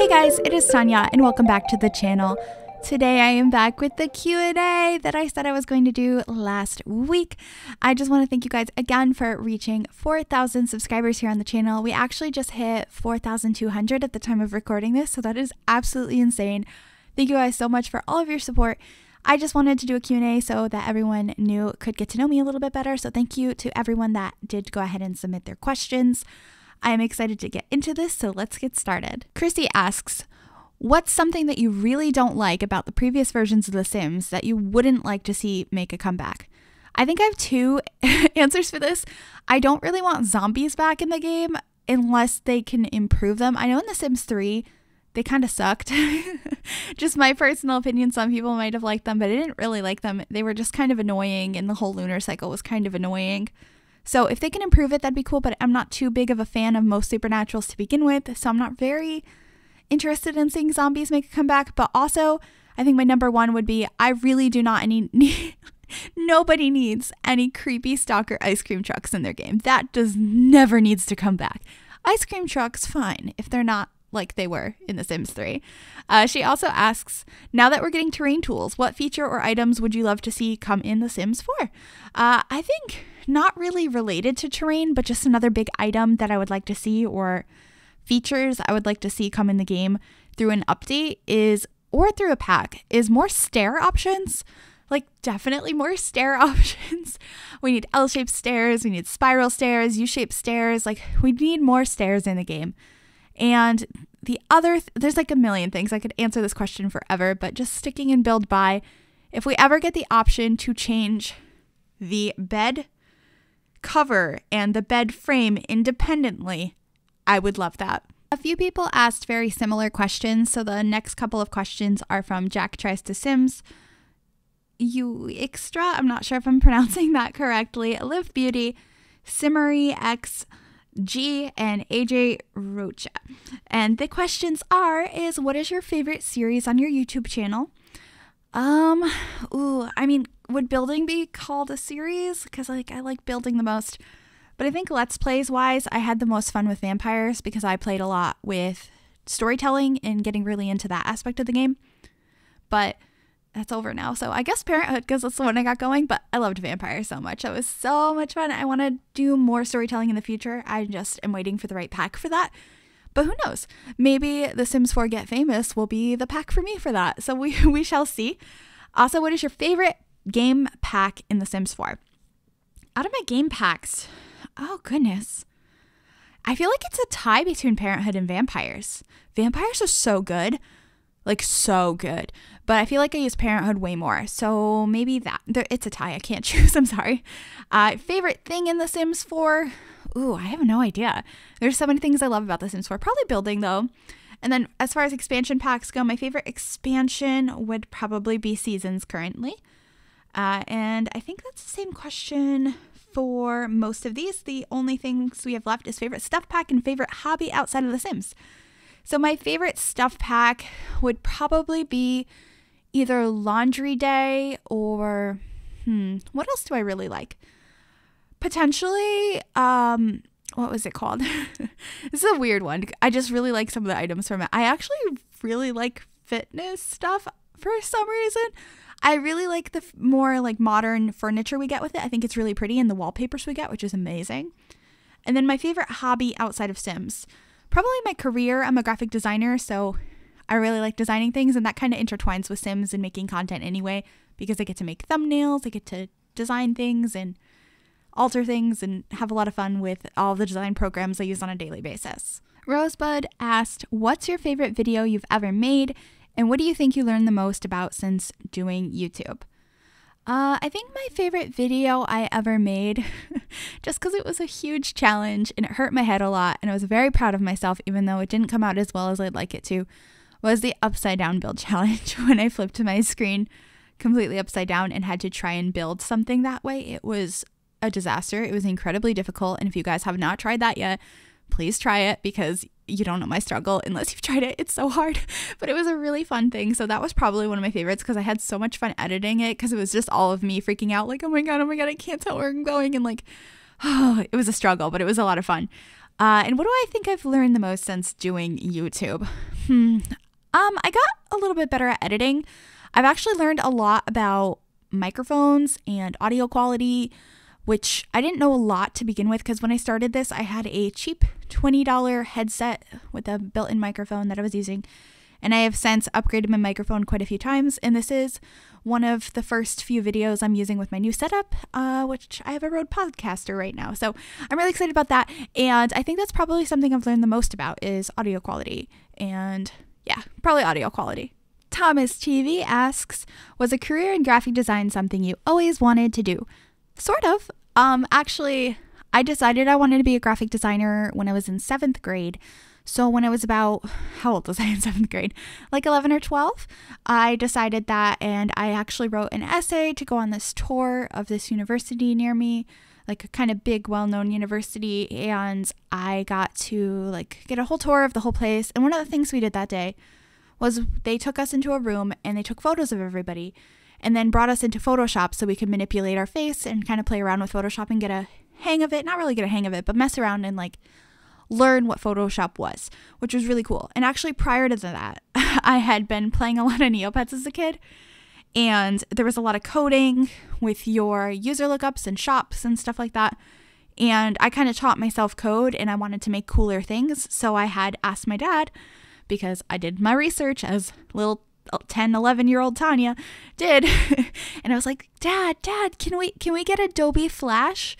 Hey guys, it is Tanya and welcome back to the channel. Today I am back with the Q&A that I said I was going to do last week. I just want to thank you guys again for reaching 4,000 subscribers here on the channel. We actually just hit 4,200 at the time of recording this, so that is absolutely insane. Thank you guys so much for all of your support. I just wanted to do a Q&A so that everyone could get to know me a little bit better. So thank you to everyone that did go ahead and submit their questions. I am excited to get into this, so let's get started. Chrissy asks, what's something that you really don't like about the previous versions of The Sims that you wouldn't like to see make a comeback? I think I have two answers for this. I don't really want zombies back in the game unless they can improve them. I know in The Sims 3, they kind of sucked. Just my personal opinion, some people might have liked them, but I didn't really like them. They were just kind of annoying, and the whole lunar cycle was kind of annoying. So if they can improve it, that'd be cool, but I'm not too big of a fan of most supernaturals to begin with, so I'm not very interested in seeing zombies make a comeback. But also, I think my number one would be, I really do not nobody needs any creepy stalker ice cream trucks in their game. That never needs to come back. Ice cream trucks, fine, if they're not like they were in The Sims 3. She also asks, now that we're getting terrain tools, what feature or items would you love to see come in The Sims 4? I think not really related to terrain, but just another big item that I would like to see, or features I would like to see come in the game through an update or through a pack, is more stair options. Like, definitely more stair options. We need L-shaped stairs, we need spiral stairs, U-shaped stairs. Like, we need more stairs in the game. And the other, there's like a million things. I could answer this question forever, but just sticking in build by, if we ever get the option to change the bed cover and the bed frame independently, I would love that. A few people asked very similar questions, so the next couple of questions are from Jack Tries to Sims, You Extra, I'm not sure if I'm pronouncing that correctly, Live Beauty, Simmery X G, and AJ Rocha. And the questions is what is your favorite series on your YouTube channel? Would building be called a series? Because I like building the most. But I think Let's Plays wise, I had the most fun with vampires because I played a lot with storytelling and getting really into that aspect of the game. But that's over now. So I guess Parenthood, because that's the one I got going, but I loved vampires so much. It was so much fun. I want to do more storytelling in the future. I just am waiting for the right pack for that. But who knows? Maybe The Sims 4 Get Famous will be the pack for me for that. So we shall see. Also, what is your favorite game pack in The Sims 4? Out of my game packs, oh goodness, I feel like it's a tie between Parenthood and Vampires. Vampires are so good. Like, so good. But I feel like I use Parenthood way more. So maybe that. It's a tie. I can't choose. I'm sorry. Favorite thing in The Sims 4? Ooh, I have no idea. There's so many things I love about The Sims 4. Probably building, though. And then as far as expansion packs go, my favorite expansion would probably be Seasons currently. And I think that's the same question for most of these. The only things we have left is favorite stuff pack and favorite hobby outside of The Sims. So my favorite stuff pack would probably be either Laundry Day or, what else do I really like? Potentially, what was it called? This is a weird one. I just really like some of the items from it. I actually really like fitness stuff for some reason. I really like the more like modern furniture we get with it. I think it's really pretty, and the wallpapers we get, which is amazing. And then my favorite hobby outside of Sims, probably my career. I'm a graphic designer, so I really like designing things, and that kind of intertwines with Sims and making content anyway, because I get to make thumbnails, I get to design things and alter things and have a lot of fun with all the design programs I use on a daily basis. Rosebud asked, what's your favorite video you've ever made, and what do you think you learned the most about since doing YouTube? I think my favorite video I ever made, just because it was a huge challenge and it hurt my head a lot, and I was very proud of myself even though it didn't come out as well as I'd like it to, was the upside down build challenge. When I flipped my screen completely upside down and had to try and build something that way, it was a disaster. It was incredibly difficult, and if you guys have not tried that yet, please try it, because you don't know my struggle unless you've tried it. It's so hard, but it was a really fun thing. So that was probably one of my favorites, because I had so much fun editing it, because it was just all of me freaking out like, oh my god, I can't tell where I'm going, and like, oh, it was a struggle, but it was a lot of fun. And what do I think I've learned the most since doing YouTube? I got a little bit better at editing. I've actually learned a lot about microphones and audio quality, which I didn't know a lot to begin with, because when I started this, I had a cheap $20 headset with a built-in microphone that I was using, and I have since upgraded my microphone quite a few times, and this is one of the first few videos I'm using with my new setup, which I have a Rode Podcaster right now, so I'm really excited about that, and I think that's probably something I've learned the most about is audio quality, and yeah, probably audio quality. Thomas TV asks, was a career in graphic design something you always wanted to do? Sort of. Actually, I decided I wanted to be a graphic designer when I was in 7th grade. So when I was about, how old was I in 7th grade? Like 11 or 12? I decided that, and I actually wrote an essay to go on this tour of this university near me, like a kind of big, well-known university, and I got to like get a whole tour of the whole place. And one of the things we did that day was they took us into a room and they took photos of everybody and then brought us into Photoshop so we could manipulate our face and kind of play around with Photoshop and get a hang of it. Not really get a hang of it, but mess around and like learn what Photoshop was, which was really cool. And actually prior to that, I had been playing a lot of Neopets as a kid, and there was a lot of coding with your user lookups and shops and stuff like that. And I kind of taught myself code and I wanted to make cooler things. So I had asked my dad, because I did my research as little 10, 11-year-old Tanya did. And I was like, Dad, can we get Adobe Flash?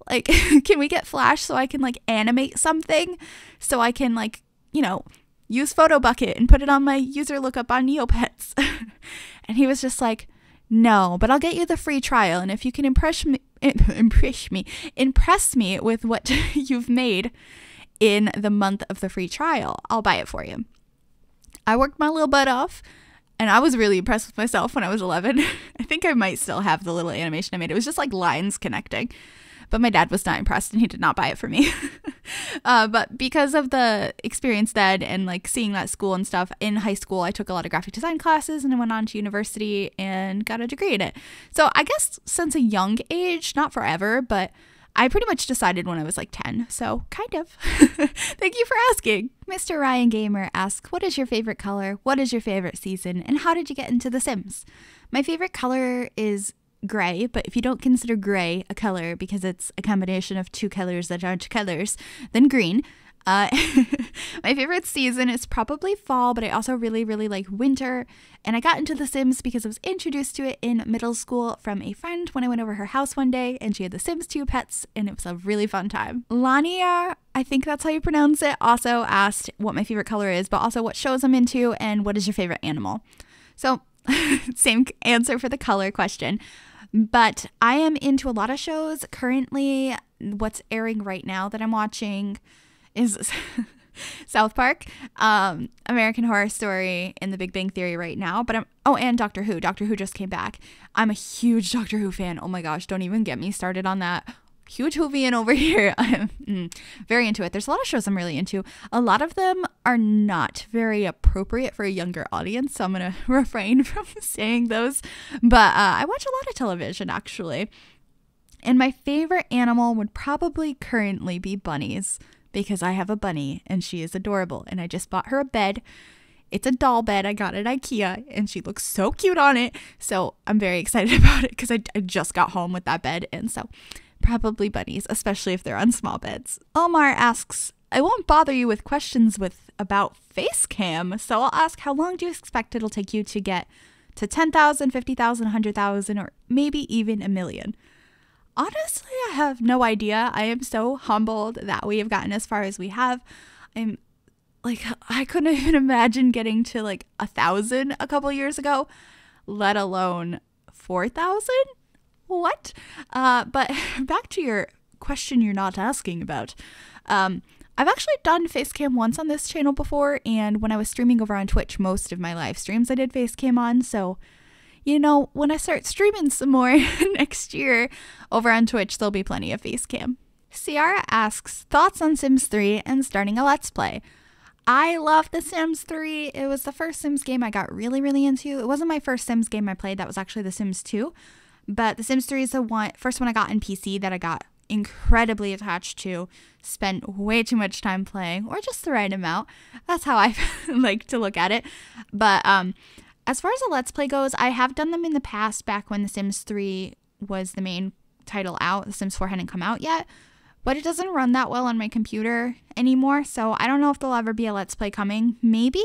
Like, can we get Flash so I can like animate something? So I can like, use PhotoBucket and put it on my user lookup on Neopets. And he was just like, no, but I'll get you the free trial. And if you can impress me with what you've made in the month of the free trial, I'll buy it for you. I worked my little butt off, and I was really impressed with myself when I was 11. I think I might still have the little animation I made. It was just like lines connecting, but my dad was not impressed and he did not buy it for me. But because of the experience then and like seeing that school and stuff, in high school I took a lot of graphic design classes and I went on to university and got a degree in it. So I guess since a young age, not forever, but I pretty much decided when I was like 10, so kind of. Thank you for asking. Mr. Ryan Gamer asks, what is your favorite color? What is your favorite season? And how did you get into The Sims? My favorite color is gray, but if you don't consider gray a color because it's a combination of two colors that aren't colors, then green. My favorite season is probably fall, but I also really, really like winter. And I got into The Sims because I was introduced to it in middle school from a friend when I went over her house one day, and she had The Sims 2 pets, and it was a really fun time. Lania, I think that's how you pronounce it, also asked what my favorite color is, but also what shows I'm into and what is your favorite animal. So same answer for the color question. But I am into a lot of shows. Currently, what's airing right now that I'm watching is South Park, American Horror Story, and The Big Bang Theory right now. But and Doctor Who. Doctor Who just came back. I'm a huge Doctor Who fan. Oh my gosh, don't even get me started on that. Huge Whovian over here. I'm very into it. There's a lot of shows I'm really into. A lot of them are not very appropriate for a younger audience, so I'm going to refrain from saying those. But I watch a lot of television, actually. And my favorite animal would probably currently be bunnies, because I have a bunny and she is adorable. And I just bought her a bed. It's a doll bed I got at IKEA, and she looks so cute on it. So I'm very excited about it because I just got home with that bed. And so probably bunnies, especially if they're on small beds. Omar asks, I won't bother you with questions about face cam, so I'll ask, how long do you expect it'll take you to get to 10,000, 50,000, 100,000, or maybe even 1 million? Honestly, I have no idea. I am so humbled that we have gotten as far as we have. I couldn't even imagine getting to like 1,000 a couple years ago, let alone 4,000. What? But back to your question you're not asking about. I've actually done Facecam once on this channel before, and when I was streaming over on Twitch, most of my live streams I did Facecam on, so when I start streaming some more next year over on Twitch, there'll be plenty of Facecam. Ciara asks, thoughts on Sims 3 and starting a Let's Play? I love The Sims 3. It was the first Sims game I got really, really into. It wasn't my first Sims game I played. That was actually The Sims 2. But The Sims 3 is the first one I got in PC that I got incredibly attached to, spent way too much time playing, or just the right amount. That's how I like to look at it. But as far as a Let's Play goes, I have done them in the past, back when The Sims 3 was the main title out. The Sims 4 hadn't come out yet, but it doesn't run that well on my computer anymore, so I don't know if there'll ever be a Let's Play coming. Maybe.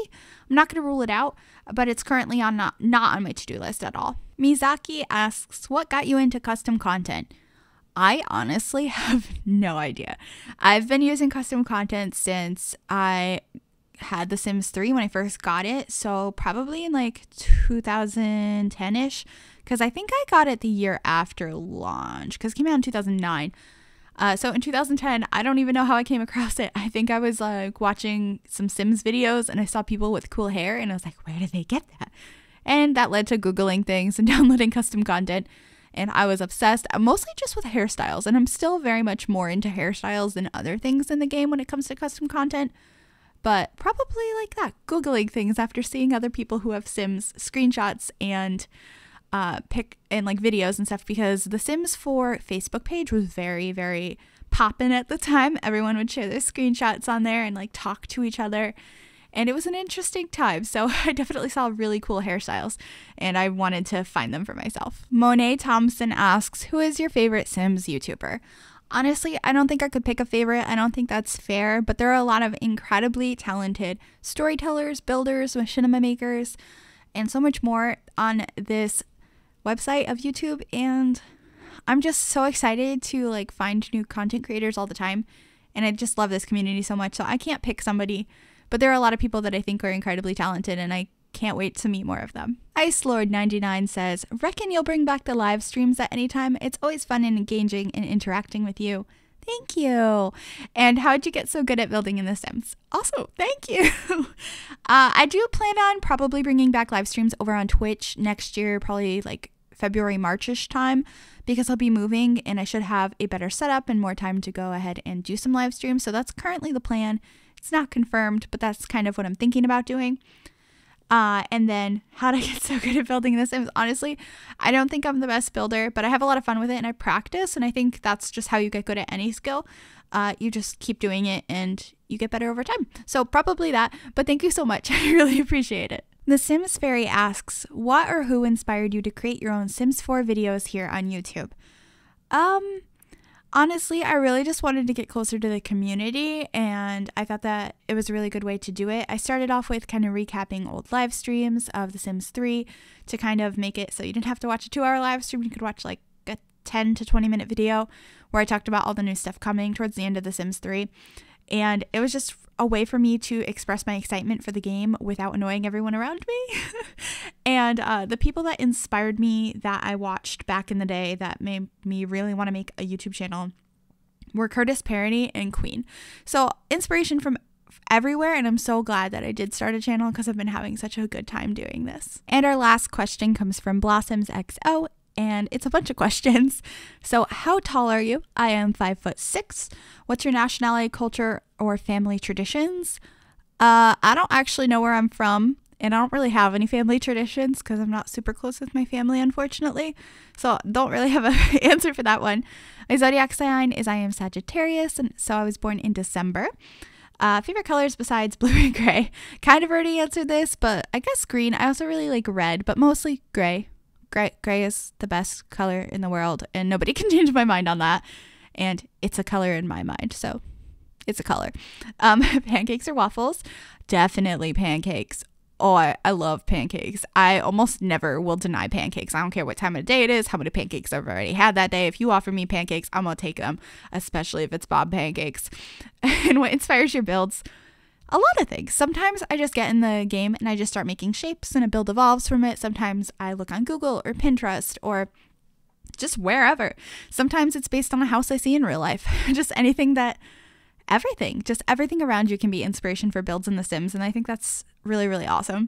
I'm not going to rule it out, but it's currently not on my to-do list at all. Mizaki asks, what got you into custom content? I honestly have no idea. I've been using custom content since I had The Sims 3 when I first got it, so probably in like 2010-ish, because I think I got it the year after launch, because it came out in 2009. So in 2010, I don't even know how I came across it. I think I was like watching some Sims videos and I saw people with cool hair and I was like, where did they get that? And that led to Googling things and downloading custom content. And I was obsessed, mostly just with hairstyles. And I'm still very much more into hairstyles than other things in the game when it comes to custom content. But probably like that, Googling things after seeing other people who have Sims screenshots and pick and like videos and stuff, because the Sims 4 Facebook page was very, very poppin' at the time. Everyone would share their screenshots on there and like talk to each other. And it was an interesting time. So I definitely saw really cool hairstyles and I wanted to find them for myself. Monet Thompson asks, who is your favorite Sims YouTuber? Honestly, I don't think I could pick a favorite. I don't think that's fair, but there are a lot of incredibly talented storytellers, builders, machinima makers, and so much more on this website of YouTube, and I'm just so excited to like find new content creators all the time, and I just love this community so much. So I can't pick somebody, but there are a lot of people that I think are incredibly talented, and I can't wait to meet more of them. IceLord99 says, reckon you'll bring back the live streams at any time? It's always fun and engaging and interacting with you. Thank you. And how'd you get so good at building in The Sims? Also, thank you. I do plan on probably bringing back live streams over on Twitch next year, probably like February, March-ish time, because I'll be moving and I should have a better setup and more time to go ahead and do some live streams. So that's currently the plan. It's not confirmed, but that's kind of what I'm thinking about doing. And then how to get so good at building The Sims. Honestly, I don't think I'm the best builder, but I have a lot of fun with it and I practice. And I think that's just how you get good at any skill. You just keep doing it and you get better over time. So probably that, but thank you so much. I really appreciate it. The Sims Fairy asks, what or who inspired you to create your own Sims 4 videos here on YouTube? Honestly, I really just wanted to get closer to the community, and I thought that it was a really good way to do it. I started off with kind of recapping old live streams of The Sims 3 to kind of make it so you didn't have to watch a 2-hour live stream. You could watch like a 10 to 20 minute video where I talked about all the new stuff coming towards the end of The Sims 3. And it was just a way for me to express my excitement for the game without annoying everyone around me. And the people that inspired me that I watched back in the day that made me really want to make a YouTube channel were Curtis Parody and Queen. So inspiration from everywhere, and I'm so glad that I did start a channel because I've been having such a good time doing this. And our last question comes from Blossoms XO, and it's a bunch of questions. So how tall are you? I am 5'6". What's your nationality, culture, or family traditions? I don't actually know where I'm from, and I don't really have any family traditions because I'm not super close with my family, unfortunately. So don't really have an answer for that one. My zodiac sign is I am Sagittarius, and so I was born in December. Favorite colors besides blue and gray? Kind of already answered this, but I guess green. I also really like red, but mostly gray. Gray is the best color in the world, and nobody can change my mind on that. And it's a color in my mind, so it's a color. Pancakes or waffles? Definitely pancakes. Oh, I love pancakes. I almost never will deny pancakes. I don't care what time of day it is, how many pancakes I've already had that day. If you offer me pancakes, I'm going to take them, especially if it's Bob pancakes. And what inspires your builds? A lot of things. Sometimes I just get in the game and I just start making shapes and a build evolves from it. Sometimes I look on Google or Pinterest or just wherever. Sometimes it's based on a house I see in real life. Just everything around you can be inspiration for builds in The Sims, and I think that's really, really awesome.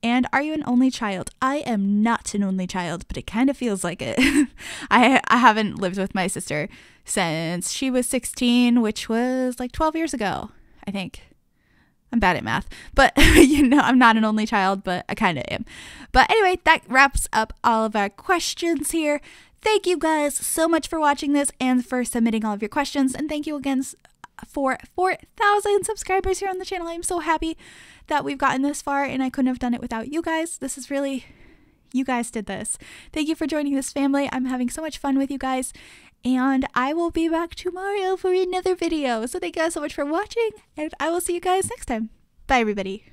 And are you an only child? I am not an only child, but it kind of feels like it. I haven't lived with my sister since she was 16, which was like 12 years ago, I think. I'm bad at math, but I'm not an only child, but I kind of am. But anyway, that wraps up all of our questions here. thank you guys so much for watching this and for submitting all of your questions. And thank you again for 4,000 subscribers here on the channel. I'm so happy that we've gotten this far, and I couldn't have done it without you guys. This is really, you guys did this. Thank you for joining this family. I'm having so much fun with you guys, and I will be back tomorrow for another video. So thank you guys so much for watching, and I will see you guys next time. Bye, everybody.